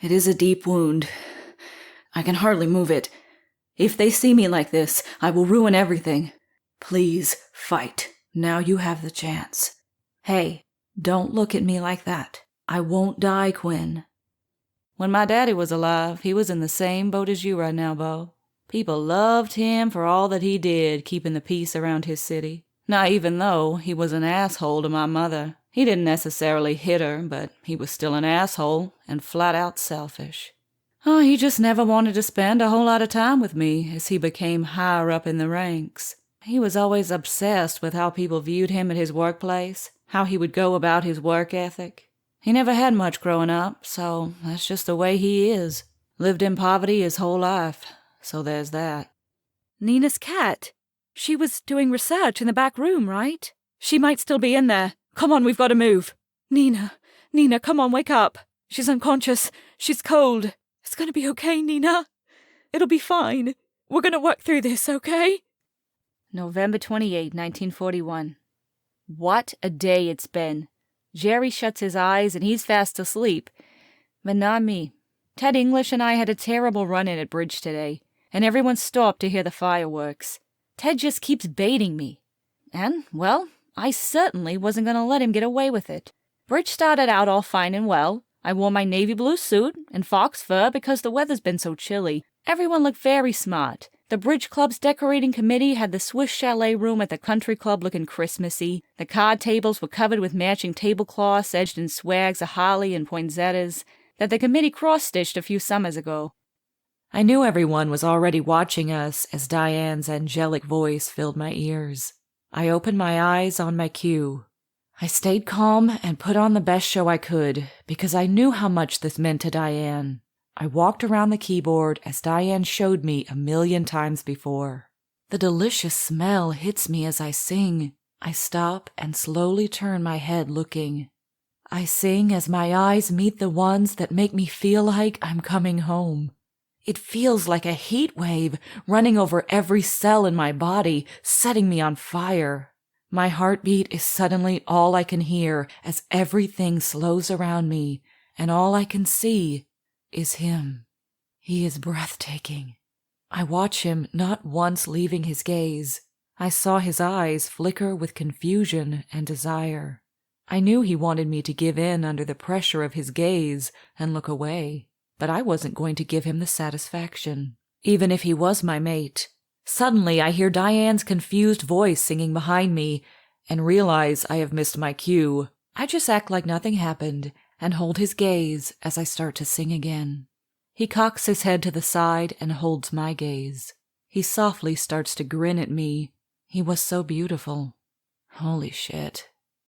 It is a deep wound. I can hardly move it. If they see me like this, I will ruin everything. Please, fight. Now you have the chance. Hey, don't look at me like that. I won't die, Quinn. When my daddy was alive, he was in the same boat as you right now, Bo. People loved him for all that he did, keeping the peace around his city. Now, even though he was an asshole to my mother, he didn't necessarily hit her, but he was still an asshole and flat out selfish. Oh, he just never wanted to spend a whole lot of time with me as he became higher up in the ranks. He was always obsessed with how people viewed him at his workplace, how he would go about his work ethic. He never had much growing up, so that's just the way he is. Lived in poverty his whole life, so there's that. Nina's cat. She was doing research in the back room, right? She might still be in there. Come on, we've got to move. Nina, come on, wake up. She's unconscious. She's cold. It's gonna be okay, Nina. It'll be fine. We're gonna work through this, okay? November 28, 1941. What a day it's been. Jerry shuts his eyes and he's fast asleep. But not me. Ted English and I had a terrible run-in at Bridge today, and everyone stopped to hear the fireworks. Ted just keeps baiting me. And, well, I certainly wasn't going to let him get away with it. Bridge started out all fine and well. I wore my navy blue suit and fox fur because the weather's been so chilly. Everyone looked very smart. The Bridge Club's decorating committee had the Swiss Chalet room at the country club looking Christmassy. The card tables were covered with matching tablecloths edged in swags of holly and poinsettias that the committee cross-stitched a few summers ago. I knew everyone was already watching us as Diane's angelic voice filled my ears. I opened my eyes on my cue. I stayed calm and put on the best show I could because I knew how much this meant to Diane. I walked around the keyboard as Diane showed me 1,000,000 times before. The delicious smell hits me as I sing. I stop and slowly turn my head looking. I sing as my eyes meet the ones that make me feel like I'm coming home. It feels like a heat wave running over every cell in my body, setting me on fire. My heartbeat is suddenly all I can hear as everything slows around me, and all I can see is him. He is breathtaking. I watch him not once leaving his gaze. I saw his eyes flicker with confusion and desire. I knew he wanted me to give in under the pressure of his gaze and look away, but I wasn't going to give him the satisfaction, even if he was my mate. Suddenly I hear Diane's confused voice singing behind me and realize I have missed my cue. I just act like nothing happened and hold his gaze as I start to sing again. He cocks his head to the side and holds my gaze. He softly starts to grin at me. He was so beautiful. Holy shit.